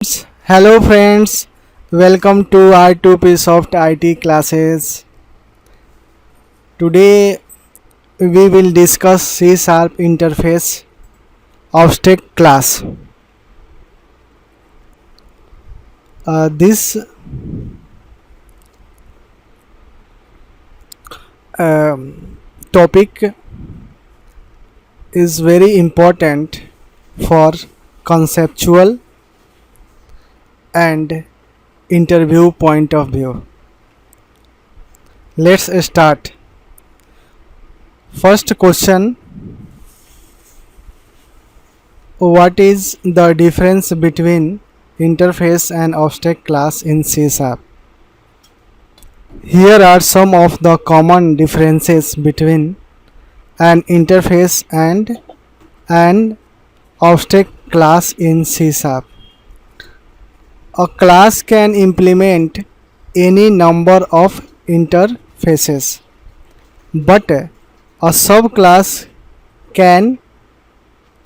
Hello friends, welcome to R2P Soft IT classes. Today we will discuss C Sharp interface object class. This topic is very important for conceptual and interview point of view. Let's start. First question: what is the difference between interface and object class in C Sharp? Here are some of the common differences between an interface and an object class in C Sharp. A class can implement any number of interfaces, but a subclass can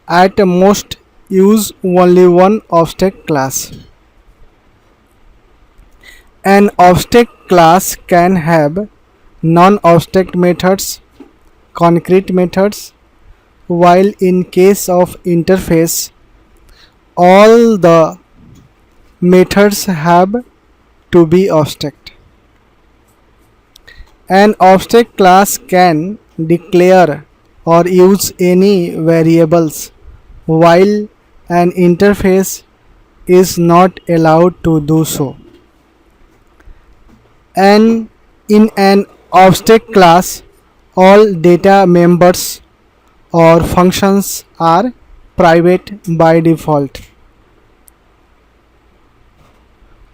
at most use only one object class. An object class can have non-object methods, concrete methods, while in case of interface, all the methods have to be object. An object class can declare or use any variables, while an interface is not allowed to do so. And in an object class, all data members or functions are private by default,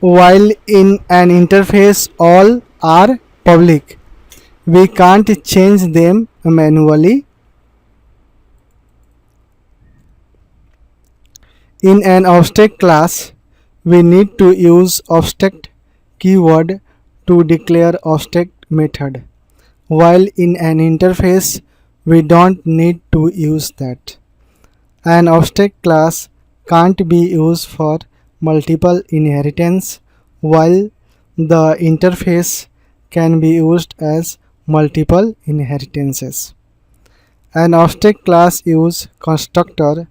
while in an interface all are public. We can't change them manually. In an object class, we need to use object keyword to declare object method, while in an interface we don't need to use that. An object class can't be used for multiple inheritance, while the interface can be used as multiple inheritances. An object class use constructor,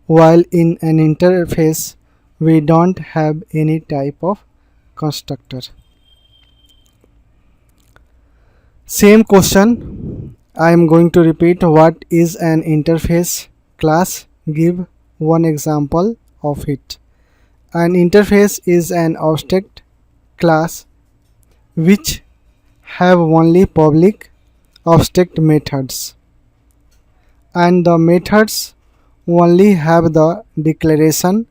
while in an interface we don't have any type of constructor. Same question, I am going to repeat. What is an interface class? Give one example of it. An interface is an object class which have only public object methods, and the methods only have the declaration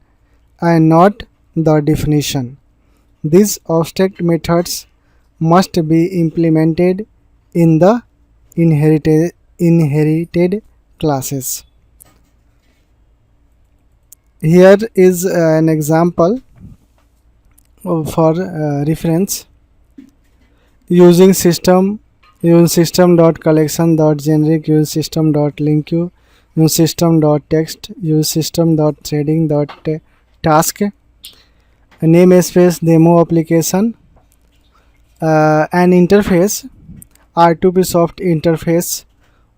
and not the definition. These object methods must be implemented in the inherited classes. Here is an example for reference. Using system.collection.generic, use system.link, use system.text, use system.threading.task, namespace demo application. An interface, R2P soft interface,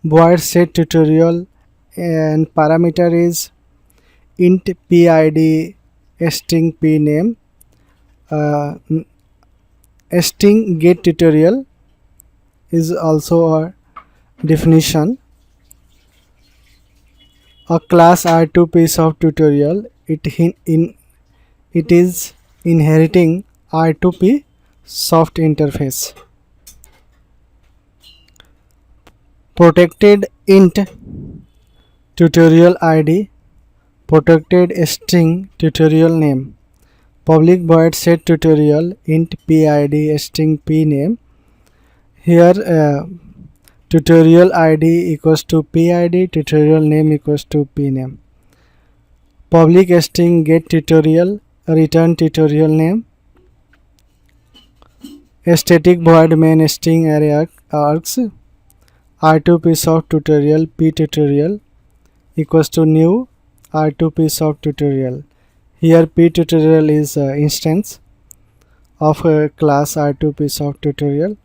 void set tutorial, and parameter is int pid string pname, string get tutorial is also a definition. A class R2P soft tutorial, it is inheriting R2P soft interface. Protected int tutorial id, protected string tutorial name, public void set tutorial int pid string pname. Here tutorial id equals to pid, tutorial name equals to pname. Public string get tutorial, return tutorial name. Static void main string array args, R2P soft tutorial p tutorial equals to new R2P soft tutorial. Here P tutorial is instance of a class R2P soft tutorial,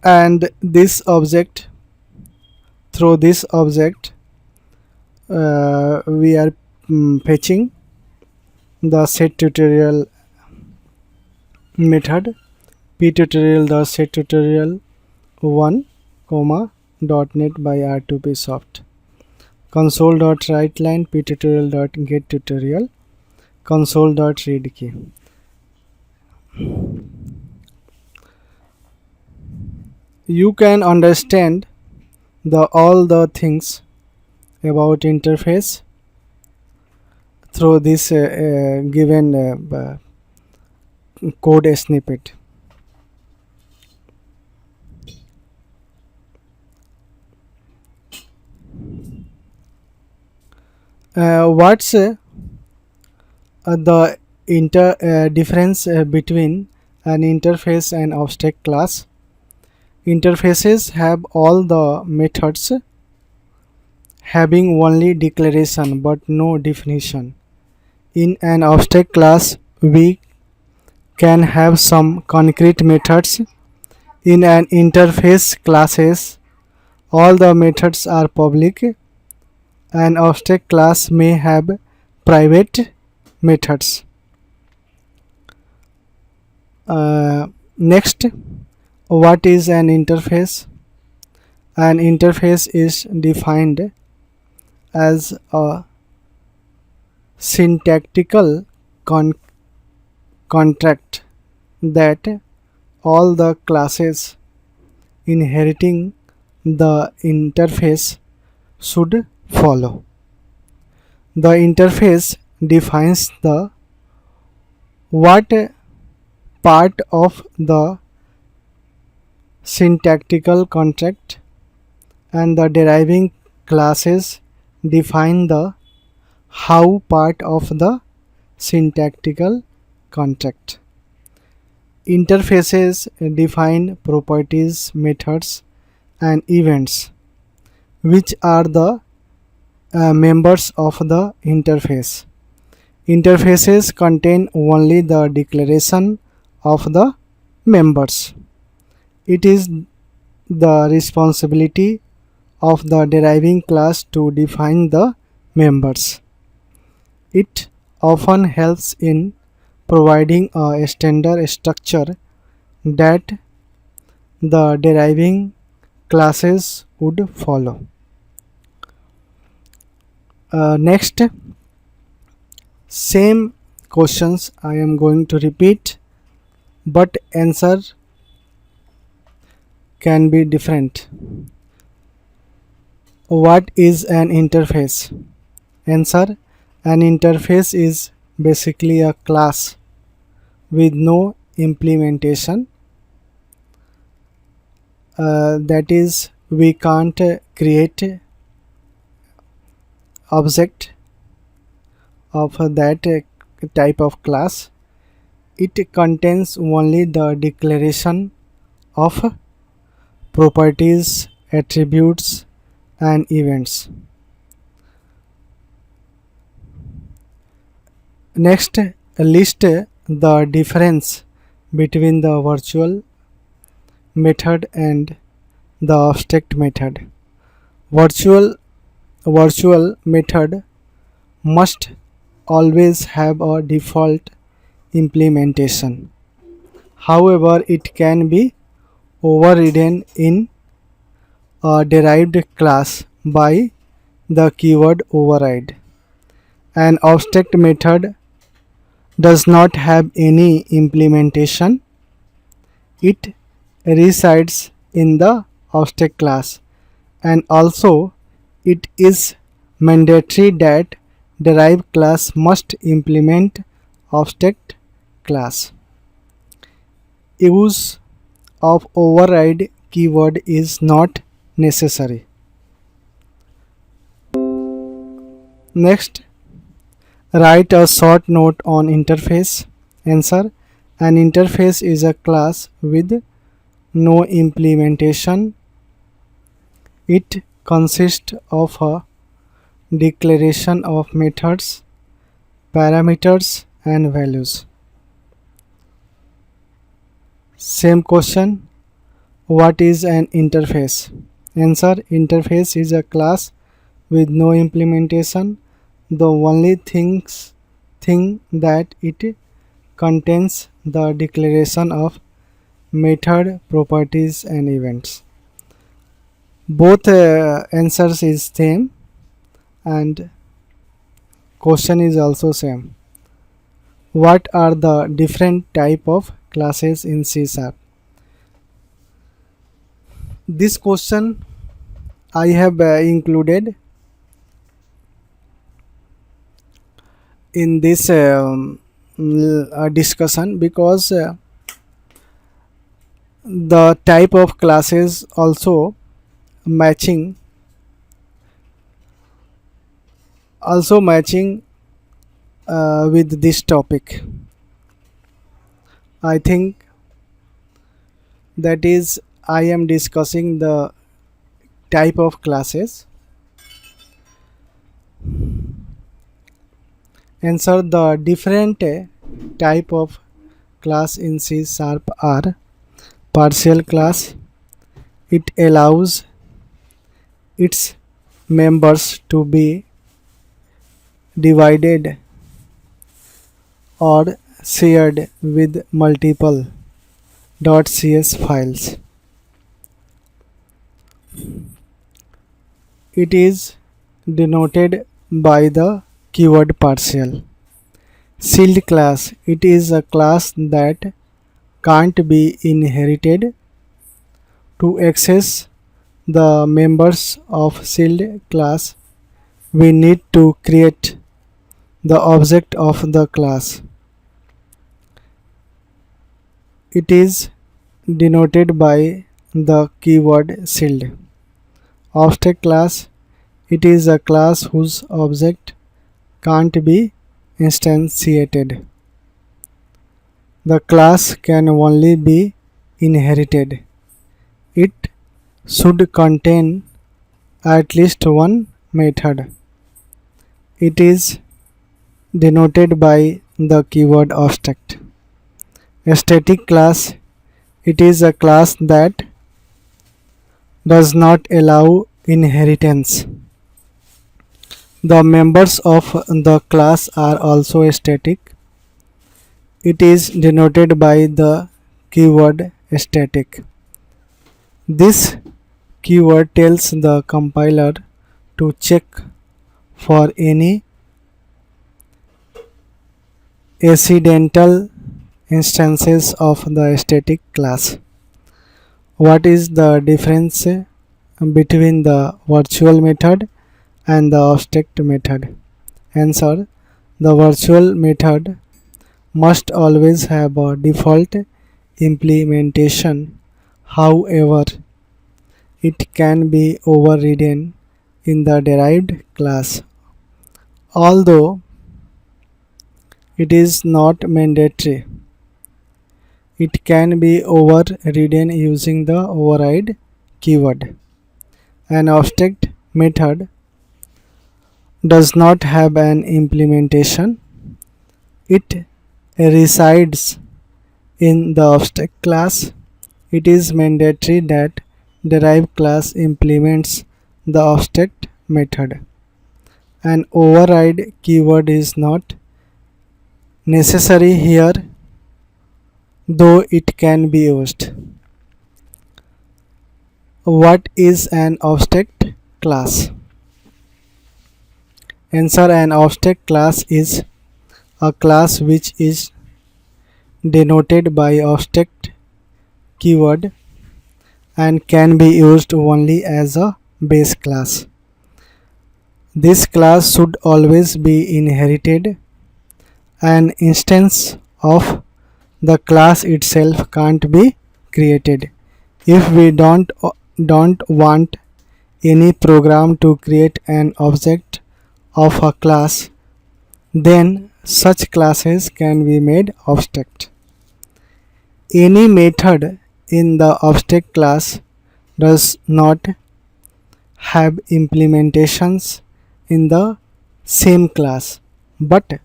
and this object, through this object we are fetching the set tutorial method P tutorial the set tutorial 1 comma .NET by R2P soft. Console.writeLine P tutorial .get tutorial console.read key. You can understand all the things about interface through this given code snippet. What's the difference between an interface and object class? Interfaces have all the methods having only declaration but no definition. In an object class, we can have some concrete methods. In an interface classes, all the methods are public. An object class may have private methods. Next, what is an interface? An interface is defined as a syntactical contract that all the classes inheriting the interface should follow. The interface defines the what part of the syntactical contract, and the deriving classes define the how part of the syntactical contract. Interfaces define properties, methods, and events, which are the members of the interface. Interfaces contain only the declaration of the members. It is the responsibility of the deriving class to define the members. It often helps in providing a standard structure that the deriving classes would follow. Next, same questions I am going to repeat, but answer can be different. What is an interface? Answer: an interface is basically a class with no implementation. That is, we can't create object of that type of class. It contains only the declaration of properties, attributes, and events. Next, list the difference between the virtual method and the object method. Virtual method must always have a default implementation. However, it can be overridden in a derived class by the keyword override. An object method does not have any implementation. It resides in the object class, and also it is mandatory that derived class must implement object class. Use of override keyword is not necessary. Next, write a short note on interface. Answer: an interface is a class with no implementation. It consists of a declaration of methods, parameters and values. Same question. What is an interface? Answer: interface is a class with no implementation. The only thing that it contains the declaration of method, properties and events. Both answers is same and question is also same. What are the different type of classes in C Sharp? This question I have included in this discussion because the type of classes also matching with this topic. I think that is I am discussing the type of classes. Answer: the different type of class in C Sharp are partial class. It allows its members to be divided or shared with multiple .cs files. It is denoted by the keyword partial. Sealed class: it is a class that can't be inherited. To access the members of sealed class, we need to create the object of the class. It is denoted by the keyword sealed. Object class: it is a class whose object can't be instantiated. The class can only be inherited. It should contain at least one method. It is denoted by the keyword object. A static class: it is a class that does not allow inheritance. The members of the class are also static. It is denoted by the keyword static. This keyword tells the compiler to check for any accidental instances of the static class. What is the difference between the virtual method and the object method? Answer: the virtual method must always have a default implementation. However, it can be overridden in the derived class. Although it is not mandatory, it can be overridden using the override keyword. An object method does not have an implementation. It resides in the object class. It is mandatory that derived class implements the object method. An override keyword is not necessary here, though it can be used. What is an object class? Answer: an object class is a class which is denoted by object keyword and can be used only as a base class. This class should always be inherited. An instance of the class itself can't be created. If we don't want any program to create an object of a class, then such classes can be made abstract. Any method in the object class does not have implementations in the same class, but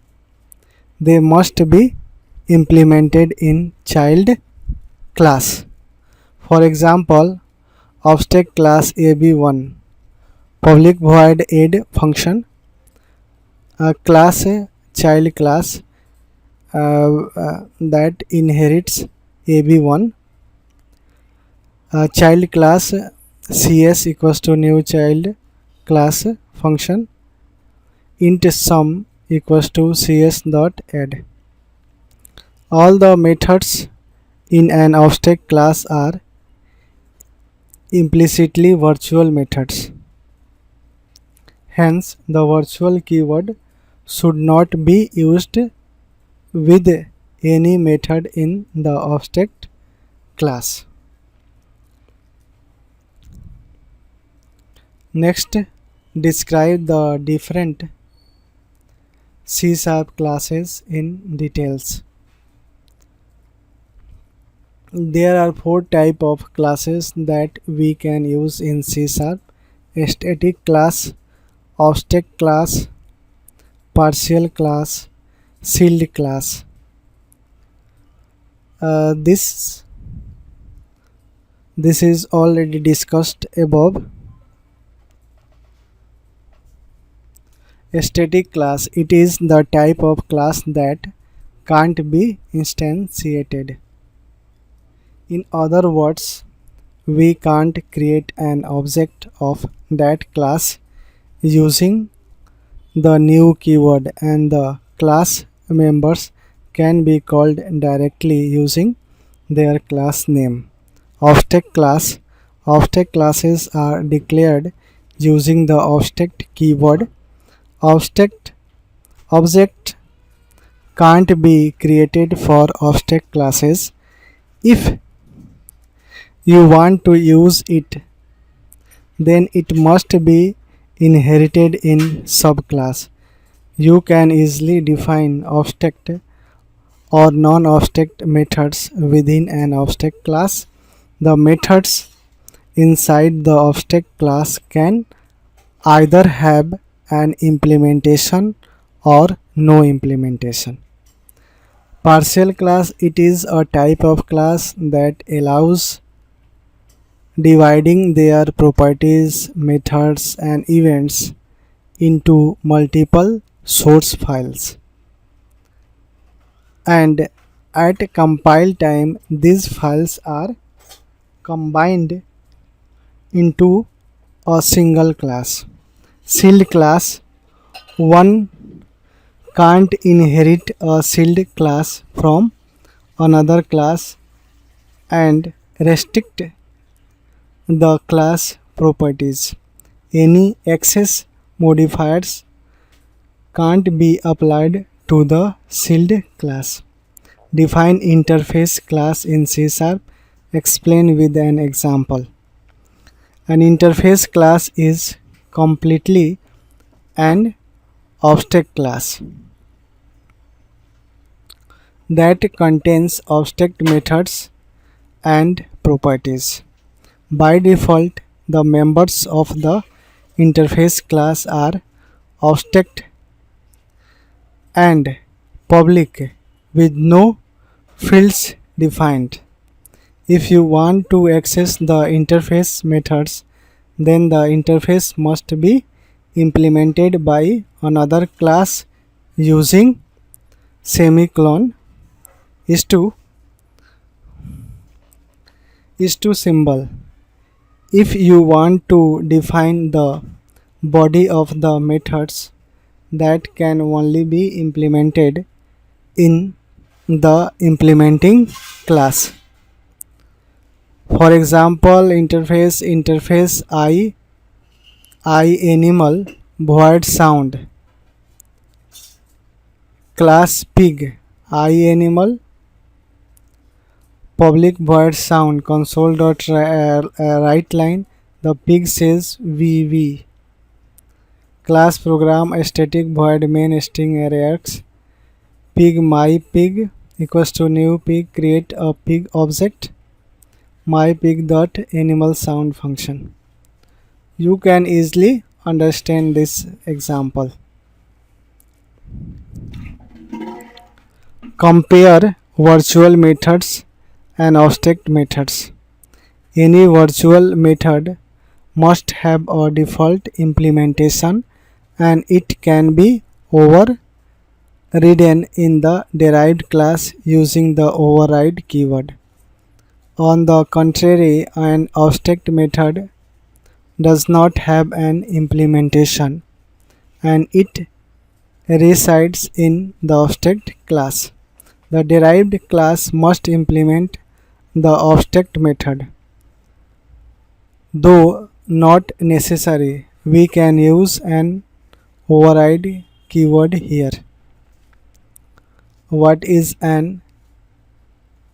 they must be implemented in child class. For example, object class AB1 public void add function, a class child class that inherits AB1, a child class CS equals to new child class function, int sum equals to cs dot add. All the methods in an object class are implicitly virtual methods. Hence, the virtual keyword should not be used with any method in the object class. Next, describe the different C# classes in details. There are 4 types of classes that we can use in C#: static class, object class, partial class, shield class. This is already discussed above. A static class, it is the type of class that can't be instantiated. In other words, we can't create an object of that class using the new keyword, and the class members can be called directly using their class name. Object class. Object classes are declared using the object keyword. Object can't be created for object classes. If you want to use it, then it must be inherited in subclass. You can easily define object or non-object methods within an object class. The methods inside the object class can either have an implementation or no implementation. Partial class, it is a type of class that allows dividing their properties, methods and events into multiple source files. And at compile time, these files are combined into a single class. Shield class, one can't inherit a shield class from another class and restrict the class properties. Any access modifiers can't be applied to the shield class. Define interface class in C#. Explain with an example. An interface class is completely an object class that contains object methods and properties. By default, the members of the interface class are object and public with no fields defined. If you want to access the interface methods, then the interface must be implemented by another class using semicolon is to symbol. If you want to define the body of the methods, that can only be implemented in the implementing class. For example, interface I animal void sound, class pig I animal public void sound console dot write line, the pig says VV. Class program static void main string arrays pig my pig equals to new pig, create a pig object my pig dot animal sound function. You can easily understand this example. Compare virtual methods and abstract methods. Any virtual method must have a default implementation and it can be overridden in the derived class using the override keyword. On the contrary, an abstract method does not have an implementation and it resides in the abstract class. The derived class must implement the abstract method. Though not necessary, we can use an override keyword here. What is an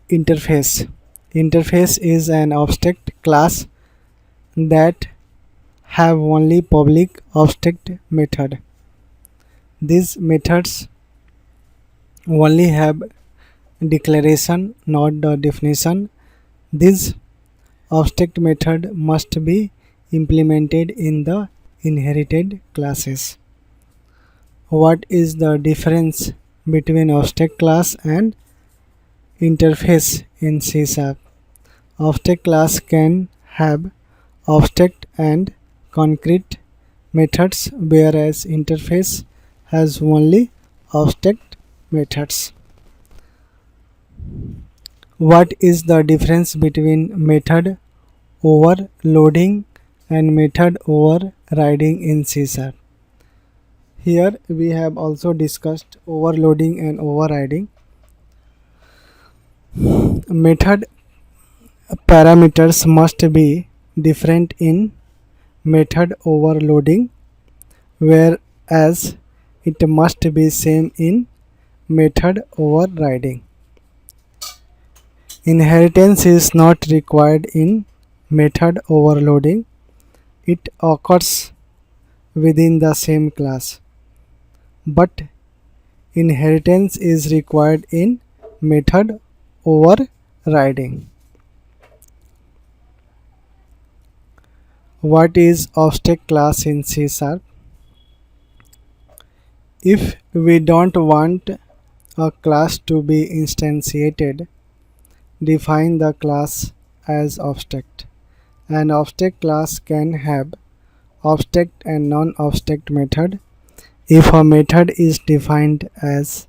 interface? Interface is an abstract class that have only public abstract method. These methods only have declaration, not the definition. This abstract method must be implemented in the inherited classes. What is the difference between abstract class and interface in C#? Abstract class can have abstract and concrete methods, whereas interface has only abstract methods. What is the difference between method overloading and method overriding in C#? Here we have also discussed overloading and overriding. Method parameters must be different in method overloading, whereas it must be same in method overriding. Inheritance is not required in method overloading. It occurs within the same class, but inheritance is required in method overriding. What is abstract class in C#? If we don't want a class to be instantiated, define the class as abstract. An abstract class can have abstract and non-abstract method. If a method is defined as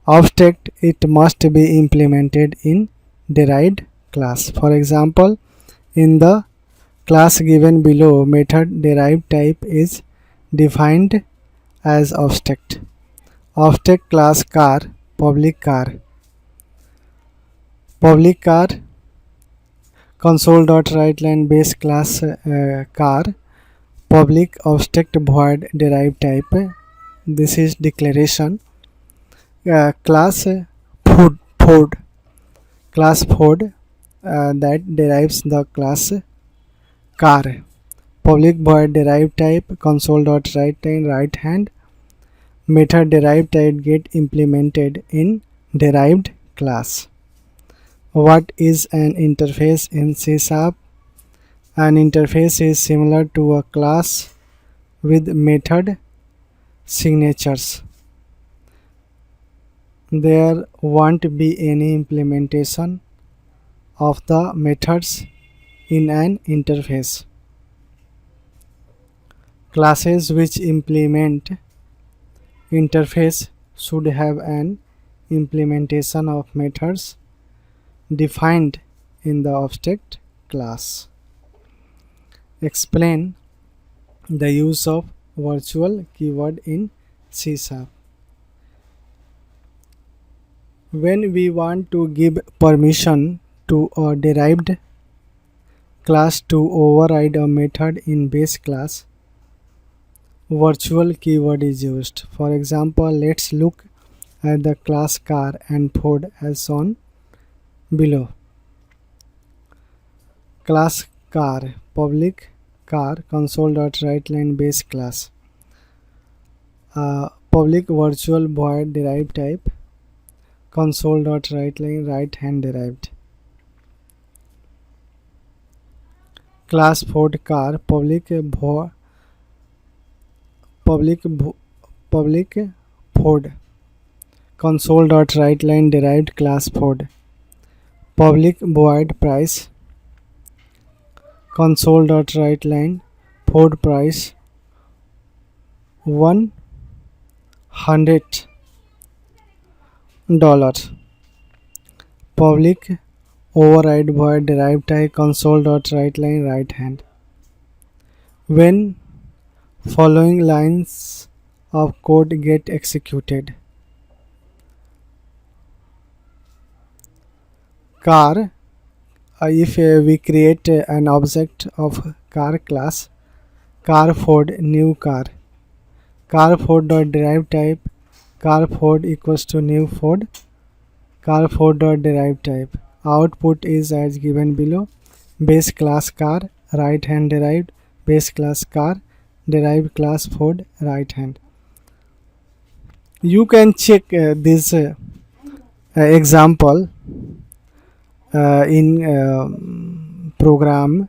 abstract, it must be implemented in derived class. For example, in the class given below, method derived type is defined as abstract. Abstract class car, public car. Public car console.writeLine base class car, public abstract void derived type. This is declaration. Class Ford, class Ford that derives the class car. Public void derived type console.writeLine right hand. Method derived type get implemented in derived class. What is an interface in C#? An interface is similar to a class with method signatures. There won't be any implementation of the methods in an interface. Classes which implement interface should have an implementation of methods defined in the abstract class. Explain the use of virtual keyword in C#. When we want to give permission to a derived class to override a method in base class, virtual keyword is used. For example, let's look at the class car and Ford as shown below. Class car, public car console.writeLine base class. Public virtual void derived type console.writeLine right hand derived. Class Ford car, public Ford console.writeLine derived class Ford. Public void price console.writeLine Ford price $100. Public override void derived type console.writeLine right hand. When following lines of code get executed. Car, if we create an object of car class, car Ford new car, car Ford dot derived type, car Ford equals to new Ford, car Ford dot derived type. Output is as given below. Base class car, right hand derived, base class car, derived class Ford, right hand. You can check this example in program